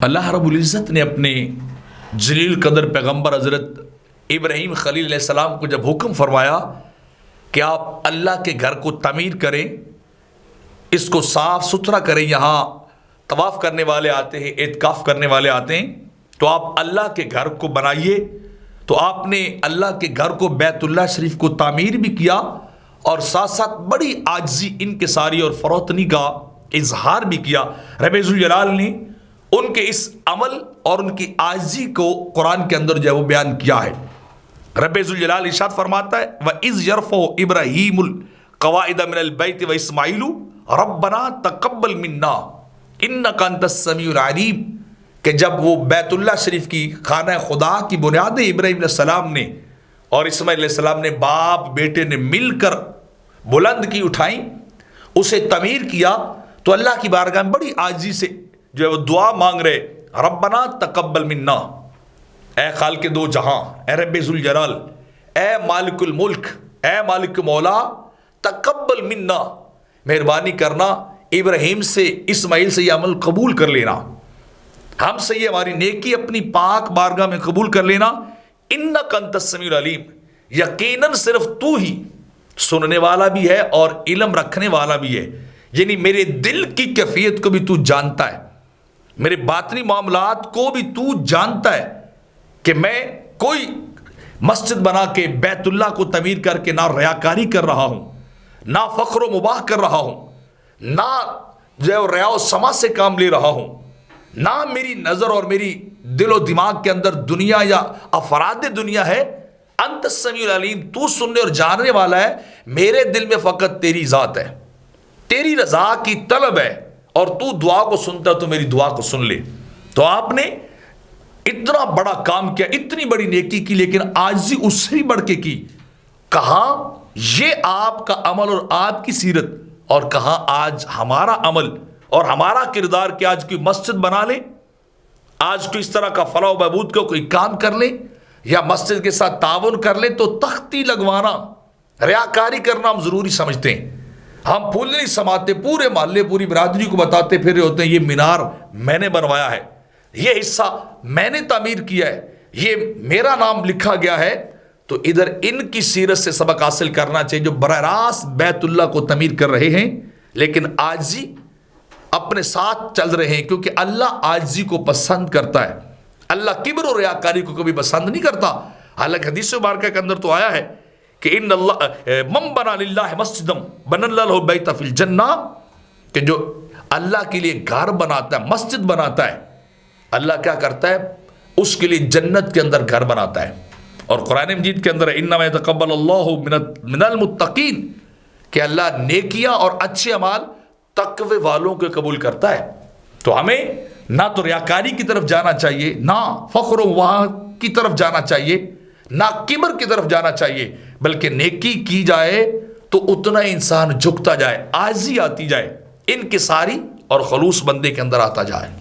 اللہ رب العزت نے اپنے جلیل قدر پیغمبر حضرت ابراہیم خلیل علیہ السلام کو جب حکم فرمایا کہ آپ اللہ کے گھر کو تعمیر کریں، اس کو صاف ستھرا کریں، یہاں طواف کرنے والے آتے ہیں، اعتکاف کرنے والے آتے ہیں، تو آپ اللہ کے گھر کو بنائیے۔ تو آپ نے اللہ کے گھر کو بیت اللہ شریف کو تعمیر بھی کیا اور ساتھ ساتھ بڑی عاجزی، انکساری اور فروتنی کا اظہار بھی کیا۔ رب ذوالجلال نے ان کے اس عمل اور ان کی عاجزی کو قرآن کے اندر جو ہے وہ بیان کیا ہے۔ رب ذوالجلال ارشاد فرماتا ہے وَإِذْ يَرْفَعُ إِبْرَاهِيمُ الْقَوَاعِدَ مِنَ الْبَيْتِ وَإِسْمَاعِيلُ رَبَّنَا تَقَبَّلْ مِنَّا إِنَّكَ أَنْتَ السَّمِيعُ الْعَلِيمُ، کہ جب وہ بیت اللہ شریف کی خانہ خدا کی بنیادیں ابراہیم علیہ السلام نے اور اسماعیل علیہ السلام نے باپ بیٹے نے مل کر بلند کی، اٹھائیں، اسے تعمیر کیا، تو اللہ کی بارگاہ میں بڑی عاجزی سے جو ہے وہ دعا مانگ رہے، ربنا تقبل منا، اے خالق دو جہاں، اے رب ذوالجلال، اے مالک الملک، اے مالک مولا، تقبل منا، مہربانی کرنا ابراہیم سے اسماعیل سے یہ عمل قبول کر لینا، ہم سے یہ ہماری نیکی اپنی پاک بارگاہ میں قبول کر لینا، انک انت السمیع العلیم، یقیناً صرف تو ہی سننے والا بھی ہے اور علم رکھنے والا بھی ہے، یعنی میرے دل کی کیفیت کو بھی تو جانتا ہے، میرے باطنی معاملات کو بھی تو جانتا ہے کہ میں کوئی مسجد بنا کے بیت اللہ کو تعمیر کر کے نہ ریاکاری کر رہا ہوں، نہ فخر و مباح کر رہا ہوں، نہ جو ہے ریا و سما سے کام لے رہا ہوں، نہ میری نظر اور میری دل و دماغ کے اندر دنیا یا افراد دنیا ہے، انت السمیع العلیم، تو سننے اور جاننے والا ہے، میرے دل میں فقط تیری ذات ہے، تیری رضا کی طلب ہے، اور تو دعا کو سنتا تو میری دعا کو سن لے۔ تو آپ نے اتنا بڑا کام کیا، اتنی بڑی نیکی کی، لیکن عاجزی اس سے بھی بڑھ کے کی۔ کہاں یہ آپ کا عمل اور آپ کی سیرت، اور کہاں آج ہمارا عمل اور ہمارا کردار کہ آج کوئی مسجد بنا لے، آج کوئی اس طرح کا فلاح و بہبود کا کوئی کام کر لے یا مسجد کے ساتھ تعاون کر لے تو تختی لگوانا، ریاکاری کرنا ہم ضروری سمجھتے ہیں۔ ہم پھول نہیں سماتے، پورے محلے پوری برادری کو بتاتے پھر رہے ہوتے ہیں یہ مینار میں نے بنوایا ہے، یہ حصہ میں نے تعمیر کیا ہے، یہ میرا نام لکھا گیا ہے۔ تو ادھر ان کی سیرت سے سبق حاصل کرنا چاہیے جو براہ راست بیت اللہ کو تعمیر کر رہے ہیں لیکن عاجزی اپنے ساتھ چل رہے ہیں، کیونکہ اللہ عاجزی کو پسند کرتا ہے، اللہ کبر و ریاکاری کو کبھی پسند نہیں کرتا۔ حالانکہ حدیث مبارکہ کے اندر تو آیا ہے کہ ان اللہ من بنا للہ مسجدم بن اللہ له بیت فی الجنہ، کہ جو اللہ کے لیے گھر بناتا ہے، مسجد بناتا ہے، اللہ کیا کرتا ہے، اس کے لیے جنت کے اندر گھر بناتا ہے۔ اور قرآن مجید کے اندر انما یتقبل اللہ من المتقین، کہ اللہ نیکیاں اور اچھے اعمال تقوی والوں کو قبول کرتا ہے۔ تو ہمیں نہ تو ریاکاری کی طرف جانا چاہیے، نہ فخر و وہاں کی طرف جانا چاہیے، نہ کبر کی طرف جانا چاہیے، بلکہ نیکی کی جائے تو اتنا انسان جھکتا جائے، عاجزی آتی جائے، انکساری اور خلوص بندے کے اندر آتا جائے۔